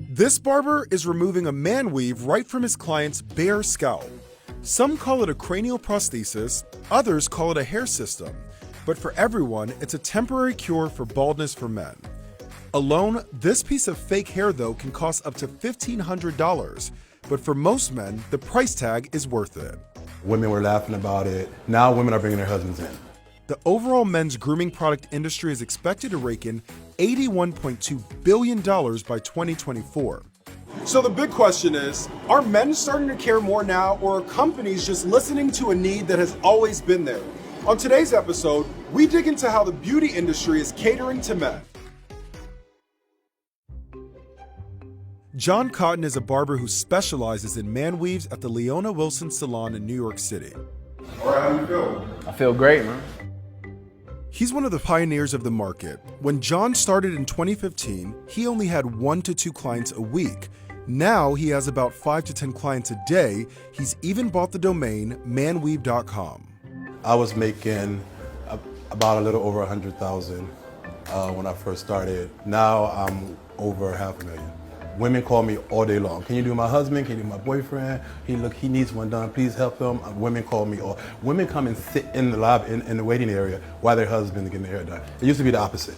This barber is removing a man weave right from his client's bare scalp. Some call it a cranial prosthesis, others call it a hair system. But for everyone, it's a temporary cure for baldness for men. Alone, this piece of fake hair, though, can cost up to $1,500. But for most men, the price tag is worth it. Women were laughing about it. Now women are bringing their husbands in. The overall men's grooming product industry is expected to rake in $81.2 billion by 2024. So the big question is, are men starting to care more now, or are companies just listening to a need that has always been there? On today's episode, we dig into how the beauty industry is catering to men. John Cotton is a barber who specializes in man weaves at the Leona Wilson Salon in New York City. All right, how you feel? I feel great, man. He's one of the pioneers of the market. When John started in 2015, he only had 1 to 2 clients a week. Now he has about 5 to 10 clients a day. He's even bought the domain manweave.com. I was making about a little over 100,000 when I first started. Now I'm over $500,000. Women call me all day long. Can you do my husband? Can you do my boyfriend? He needs one done. Please help him. Women call me. Or women come and sit in the lobby, in the waiting area, while their husbands are getting their hair done. It used to be the opposite.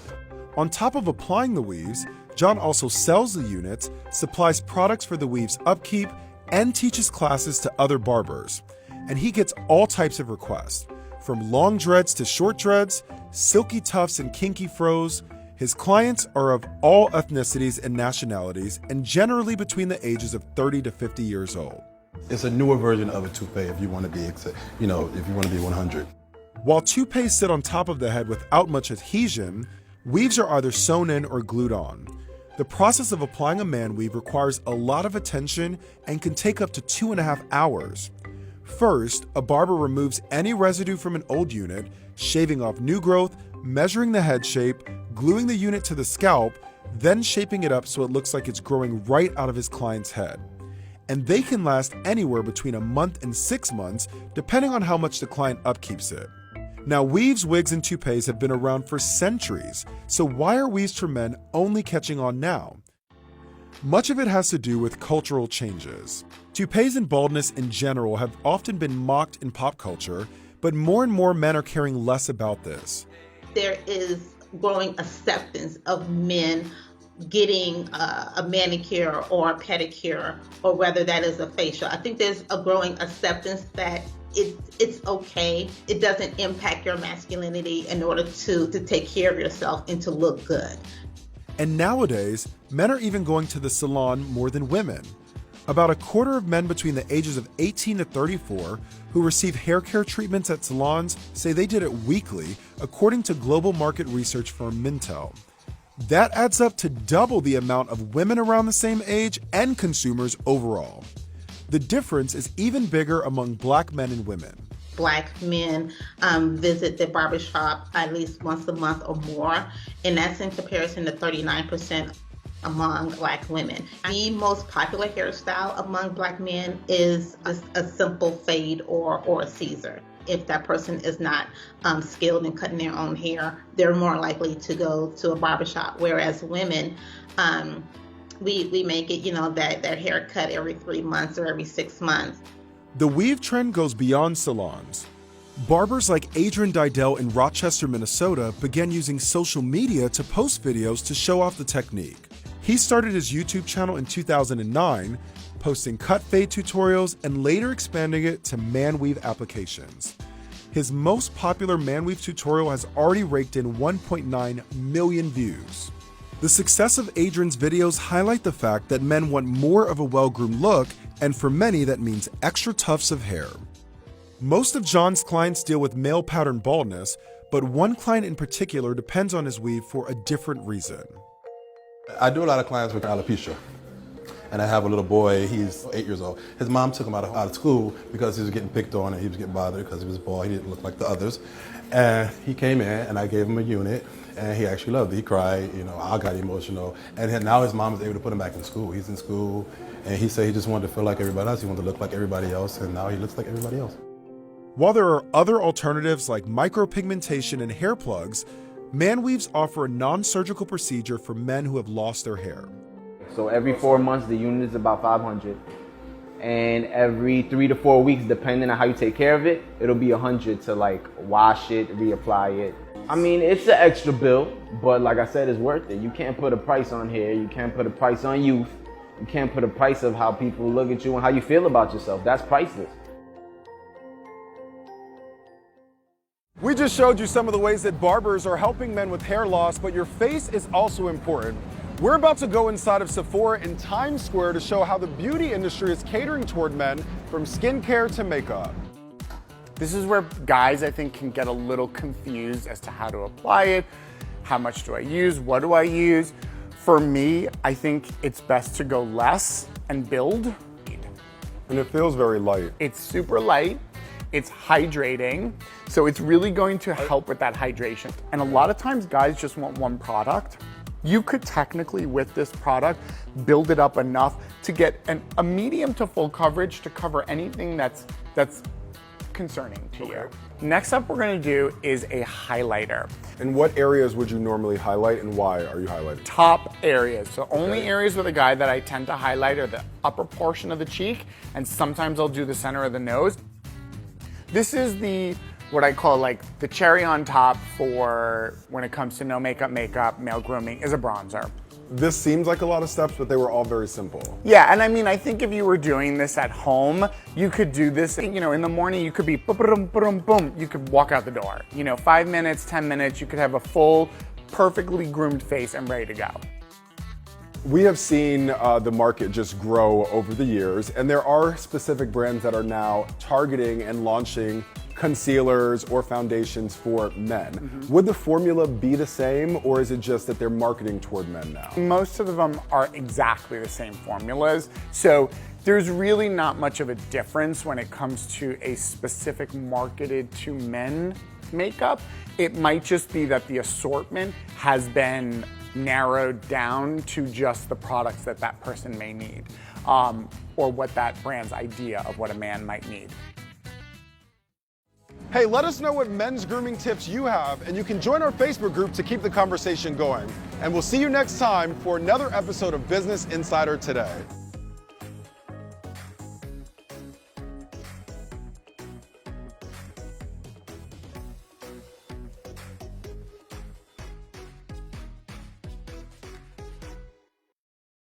On top of applying the weaves, John also sells the units, supplies products for the weave's upkeep, and teaches classes to other barbers. And he gets all types of requests, from long dreads to short dreads, silky tufts and kinky fros. His clients are of all ethnicities and nationalities, and generally between the ages of 30 to 50 years old. It's a newer version of a toupee if you want to be, if you want to be 100. While toupees sit on top of the head without much adhesion, weaves are either sewn in or glued on. The process of applying a man weave requires a lot of attention and can take up to 2.5 hours. First, a barber removes any residue from an old unit, shaving off new growth, measuring the head shape, gluing the unit to the scalp, then shaping it up so it looks like it's growing right out of his client's head. And they can last anywhere between a month and 6 months, depending on how much the client upkeeps it. Now, weaves, wigs, and toupees have been around for centuries, so why are weaves for men only catching on now? Much of it has to do with cultural changes. Toupees and baldness in general have often been mocked in pop culture, but more and more men are caring less about this. There is growing acceptance of men getting a manicure or a pedicure, or whether that is a facial. I think there's a growing acceptance that it's okay. It doesn't impact your masculinity in order to take care of yourself and to look good. And nowadays, men are even going to the salon more than women. About a quarter of men between the ages of 18 to 34 who receive hair care treatments at salons say they did it weekly, according to global market research firm Mintel. That adds up to double the amount of women around the same age and consumers overall. The difference is even bigger among Black men and women. Black men visit the barbershop at least once a month or more, and that's in comparison to 39% among Black women. The most popular hairstyle among Black men is a simple fade or a Caesar. If that person is not skilled in cutting their own hair, they're more likely to go to a barbershop. Whereas women, we make it, that their hair cut every 3 months or every 6 months. The weave trend goes beyond salons. Barbers like Adrian Didell in Rochester, Minnesota began using social media to post videos to show off the technique. He started his YouTube channel in 2009, posting cut fade tutorials and later expanding it to man weave applications. His most popular man weave tutorial has already raked in 1.9 million views. The success of Adrian's videos highlight the fact that men want more of a well-groomed look, and for many that means extra tufts of hair. Most of John's clients deal with male pattern baldness, but one client in particular depends on his weave for a different reason. I do a lot of clients with alopecia. And I have a little boy, he's 8 years old. His mom took him out of school because he was getting picked on and he was getting bothered because he was bald, he didn't look like the others. And he came in and I gave him a unit and he actually loved it. He cried, I got emotional. And now his mom is able to put him back in school. He's in school and he said he just wanted to feel like everybody else. He wanted to look like everybody else, and now he looks like everybody else. While there are other alternatives like micropigmentation and hair plugs, Man weaves offer a non-surgical procedure for men who have lost their hair. So every 4 months, the unit is about 500. And every 3 to 4 weeks, depending on how you take care of it, it'll be 100 to like wash it, reapply it. I mean, it's an extra bill, but like I said, it's worth it. You can't put a price on hair. You can't put a price on youth. You can't put a price of how people look at you and how you feel about yourself. That's priceless. We just showed you some of the ways that barbers are helping men with hair loss, but your face is also important. We're about to go inside of Sephora in Times Square to show how the beauty industry is catering toward men, from skincare to makeup. This is where guys, I think, can get a little confused as to how to apply it. How much do I use? What do I use? For me, I think it's best to go less and build. And it feels very light. It's super light. It's hydrating, so it's really going to help with that hydration. And a lot of times guys just want one product. You could technically, with this product, build it up enough to get a medium to full coverage to cover anything that's concerning to you. Next up we're gonna do is a highlighter. And what areas would you normally highlight, and why are you highlighting? Top areas. So only areas with a guy that I tend to highlight are the upper portion of the cheek, and sometimes I'll do the center of the nose. This is what I call like the cherry on top for when it comes to no makeup, male grooming, is a bronzer. This seems like a lot of steps, but they were all very simple. Yeah, and I mean, I think if you were doing this at home, you could do this, you know, in the morning, you could be boom, boom, boom, you could walk out the door. You know, 5 minutes, 10 minutes, you could have a full, perfectly groomed face and ready to go. We have seen the market just grow over the years, and there are specific brands that are now targeting and launching concealers or foundations for men. Mm-hmm. Would the formula be the same, or is it just that they're marketing toward men now? Most of them are exactly the same formulas, so there's really not much of a difference when it comes to a specific marketed to men makeup. It might just be that the assortment has been narrowed down to just the products that that person may need, or what that brand's idea of what a man might need. Hey, let us know what men's grooming tips you have, and you can join our Facebook group to keep the conversation going. And we'll see you next time for another episode of Business Insider Today.